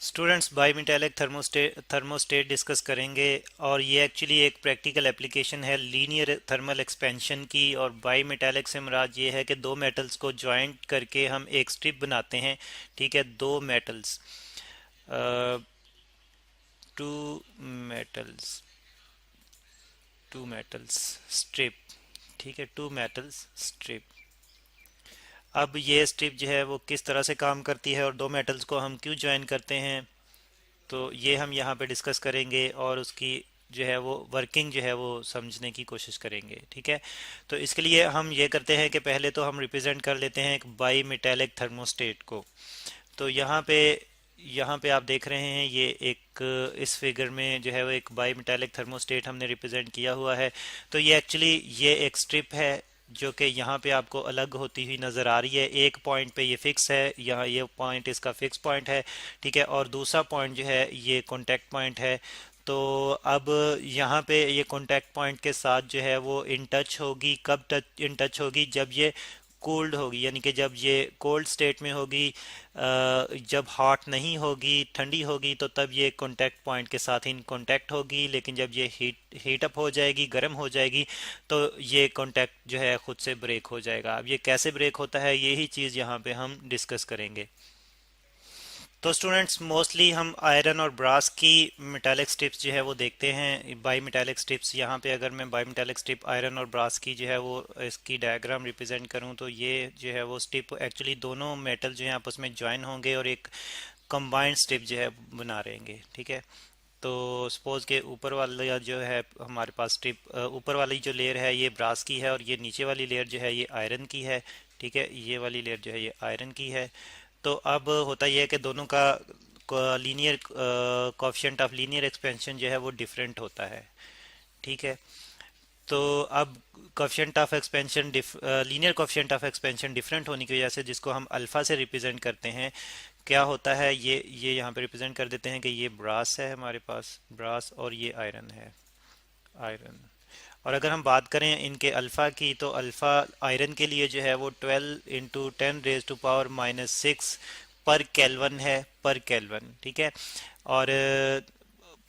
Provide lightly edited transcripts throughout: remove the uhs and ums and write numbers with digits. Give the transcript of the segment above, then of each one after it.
Students बाईमेटालिक thermostat discuss करेंगे और ये एक्चुअली एक प्रैक्टिकल एप्लीकेशन है लीनियर थर्मल एक्सपेंशन की। और बाईमेटालिक से मुराद ये है कि दो मेटल्स को जॉइंट करके हम एक स्ट्रिप बनाते हैं। ठीक है, दो metals, two metals two metals strip. ठीक है, टू मेटल्स स्ट्रिप। अब ये स्ट्रिप जो है वो किस तरह से काम करती है और दो मेटल्स को हम क्यों ज्वाइन करते हैं, तो ये हम यहाँ पे डिस्कस करेंगे और उसकी जो है वो वर्किंग जो है वो समझने की कोशिश करेंगे। ठीक है, तो इसके लिए हम ये करते हैं कि पहले तो हम रिप्रेजेंट कर लेते हैं एक बाई मेटालिक थर्मोस्टेट को। तो यहाँ पे आप देख रहे हैं ये एक इस फिगर में जो है वो एक बाई मेटालिक थर्मोस्टेट हमने रिप्रेजेंट किया हुआ है। तो ये एक्चुअली ये एक स्ट्रिप है जो कि यहाँ पे आपको अलग होती हुई नज़र आ रही है। एक पॉइंट पे ये फिक्स है, यहाँ ये पॉइंट इसका फिक्स पॉइंट है। ठीक है, और दूसरा पॉइंट जो है ये कॉन्टैक्ट पॉइंट है। तो अब यहाँ पे ये कॉन्टैक्ट पॉइंट के साथ जो है वो इन टच होगी। कब टच इन टच होगी? जब ये कोल्ड होगी, यानी कि जब ये कोल्ड स्टेट में होगी। जब हॉट नहीं होगी, ठंडी होगी, तो तब ये कॉन्टैक्ट पॉइंट के साथ इन कॉन्टैक्ट होगी। लेकिन जब ये हीट अप हो जाएगी, गर्म हो जाएगी, तो ये कॉन्टैक्ट जो है खुद से ब्रेक हो जाएगा। अब ये कैसे ब्रेक होता है, यही चीज़ यहाँ पे हम डिस्कस करेंगे। तो स्टूडेंट्स मोस्टली हम आयरन और ब्रास की मेटालिक स्ट्रिप्स जो है वो देखते हैं। बाई मेटालिक स्ट्रिप्स, यहाँ पे अगर मैं बाई मेटालिक स्ट्रिप आयरन और ब्रास की जो है वो इसकी डायग्राम रिप्रेजेंट करूँ, तो ये जो है वो स्ट्रिप एक्चुअली दोनों मेटल जो है आपस में ज्वाइन होंगे और एक कंबाइंड स्ट्रिप जो है बना रहेंगे। ठीक है, तो सपोज के ऊपर वाला जो है हमारे पास स्ट्रिप, ऊपर वाली जो लेयर है ये ब्रास की है और ये नीचे वाली लेयर जो है ये आयरन की है। ठीक है, ये वाली लेयर जो है ये आयरन की है। तो अब होता यह है कि दोनों का linear coefficient of linear expansion जो है वो डिफरेंट होता है। ठीक है, तो अब coefficient of expansion linear coefficient of expansion different होने की वजह से, जिसको हम अल्फा से रिप्रेजेंट करते हैं, क्या होता है, ये यहाँ पे रिप्रेजेंट कर देते हैं कि ये ब्रास है हमारे पास, ब्रास, और ये आयरन है, आयरन। और अगर हम बात करें इनके अल्फ़ा की, तो अल्फ़ा आयरन के लिए जो है वो 12 × 10⁻⁻⁶ पर केल्विन है, पर केल्विन। ठीक है, और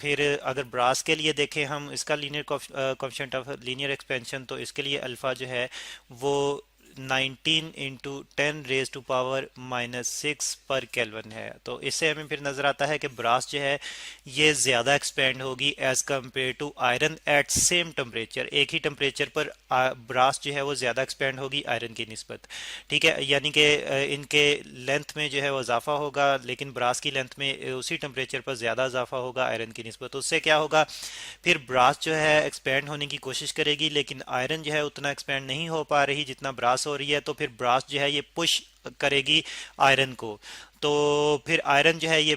फिर अगर ब्रास के लिए देखें हम इसका linear coefficient of linear expansion, तो इसके लिए अल्फ़ा जो है वो 19 × 10⁻⁻⁶ पर केल्विन है। तो इससे हमें फिर नज़र आता है कि ब्रास जो है ये ज़्यादा एक्सपेंड होगी as compare to iron at same temperature. एक ही टेम्परेचर पर ब्रास जो है वो ज़्यादा एक्सपेंड होगी आयरन की निस्बत। ठीक है, यानी कि इनके लेंथ में जो है वो इजाफा होगा, लेकिन ब्रास की लेंथ में उसी टेम्परेचर पर ज़्यादा इजाफा होगा आयरन की निस्बत। उससे क्या होगा, फिर ब्रास जो है एक्सपेंड होने की कोशिश करेगी, लेकिन आयरन जो है उतना एक्सपेंड नहीं हो पा रही जितना ब्रास हो रही है। तो फिर ब्रास जो है ये पुश करेगी आयरन को। तो फिर आयरन जो है ये,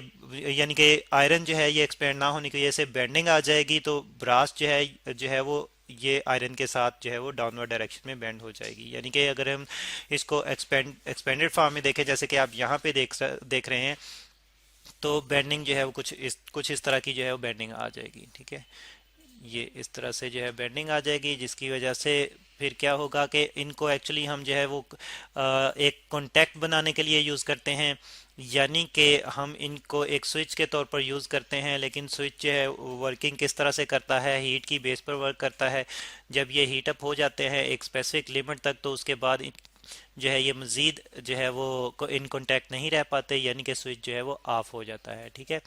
यानी कि आयरन जो है ये एक्सपेंड ना होने की वजह से बेंडिंग आ जाएगी। तो ब्रास जो है वो ये आयरन के साथ जो है वो डाउनवर्ड डायरेक्शन में बेंड हो जाएगी। यानी कि अगर हम इसको एक्सपेंडेड फॉर्म में देखें, जैसे कि आप यहाँ पे देख रहे हैं, तो बेंडिंग जो है वो कुछ इस तरह की जो है वो बेंडिंग आ जाएगी। ठीक है, ये इस तरह से जो है बेंडिंग आ जाएगी, जिसकी वजह से फिर क्या होगा कि इनको एक्चुअली हम जो है वो एक कांटेक्ट बनाने के लिए यूज़ करते हैं। यानी कि हम इनको एक स्विच के तौर पर यूज़ करते हैं, लेकिन स्विच जो है वर्किंग किस तरह से करता है, हीट की बेस पर वर्क करता है। जब ये हीट अप हो जाते हैं एक स्पेसिफिक लिमिट तक, तो उसके बाद जो है ये मज़ीद जो है वो इन कांटेक्ट नहीं रह पाते, यानी कि स्विच जो है वो ऑफ हो जाता है। ठीक है,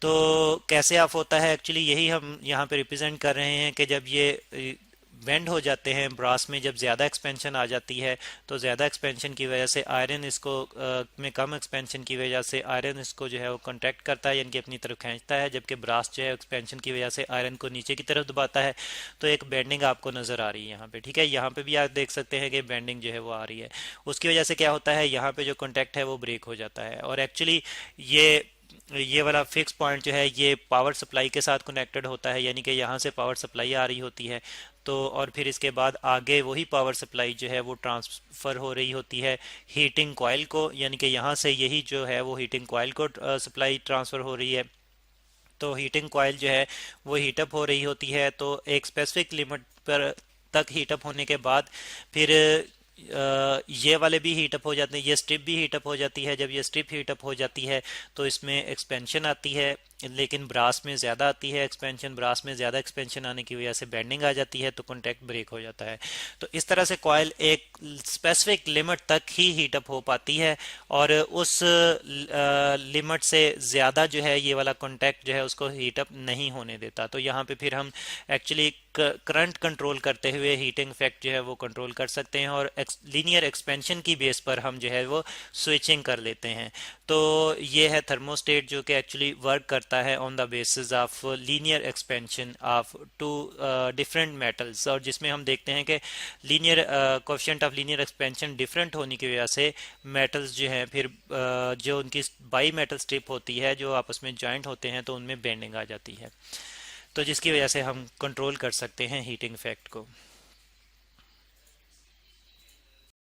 तो कैसे ऑफ होता है, एक्चुअली यही हम यहाँ पे रिप्रेजेंट कर रहे हैं कि जब ये बेंड हो जाते हैं ब्रास में, जब ज़्यादा एक्सपेंशन आ जाती है, तो ज़्यादा एक्सपेंशन की वजह से आयरन इसको में कम एक्सपेंशन की वजह से आयरन इसको जो है वो कॉन्ट्रैक्ट करता है, यानी कि अपनी तरफ खींचता है, जबकि ब्रास जो है एक्सपेंशन की वजह से आयरन को नीचे की तरफ दबाता है। तो एक बेंडिंग आपको नज़र आ रही है यहाँ पे। ठीक है, यहाँ पे भी आप देख सकते हैं कि बेंडिंग जो है वो आ रही है। उसकी वजह से क्या होता है, यहाँ पे जो कॉन्टैक्ट है वो ब्रेक हो जाता है। और एक्चुअली ये ये वाला फिक्स पॉइंट जो है ये पावर सप्लाई के साथ कनेक्टेड होता है, यानी कि यहाँ से पावर सप्लाई आ रही होती है। तो और फिर इसके बाद आगे वही पावर सप्लाई जो है वो ट्रांसफ़र हो रही होती है हीटिंग कॉइल को, यानी कि यहाँ से यही जो है वो हीटिंग कॉइल को सप्लाई ट्रांसफ़र हो रही है। तो हीटिंग कॉइल जो है वो हीटअप हो रही होती है। तो एक स्पेसिफिक लिमिट पर तक हीटअप होने के बाद फिर ये वाले भी हीट अप हो जाते हैं, ये स्ट्रिप भी हीट अप हो जाती है। जब ये स्ट्रिप हीट अप हो जाती है तो इसमें एक्सपेंशन आती है, लेकिन ब्रास में ज़्यादा आती है एक्सपेंशन। ब्रास में ज़्यादा एक्सपेंशन आने की वजह से बेंडिंग आ जाती है, तो कॉन्टैक्ट ब्रेक हो जाता है। तो इस तरह से कॉयल एक स्पेसिफिक लिमिट तक ही हीट अप हो पाती है, और उस लिमिट से ज़्यादा जो है ये वाला कॉन्टैक्ट जो है उसको हीट अप नहीं होने देता। तो यहाँ पे फिर हम एक्चुअली करंट कंट्रोल करते हुए हीटिंग इफेक्ट जो है वो कंट्रोल कर सकते हैं, और लीनियर एक्सपेंशन की बेस पर हम जो है वो स्विचिंग कर लेते हैं। तो ये है थर्मोस्टेट जो कि एक्चुअली वर्क करता है on the basis of linear expansion of two different metals, और जिसमें हम देखते हैं कि linear coefficient of linear expansion different होने की वजह से मेटल्स जो हैं फिर जो उनकी बाई मेटल स्ट्रिप होती है जो आपस में जॉइंट होते हैं तो उनमें बेंडिंग आ जाती है, तो जिसकी वजह से हम कंट्रोल कर सकते हैं हीटिंग इफेक्ट को।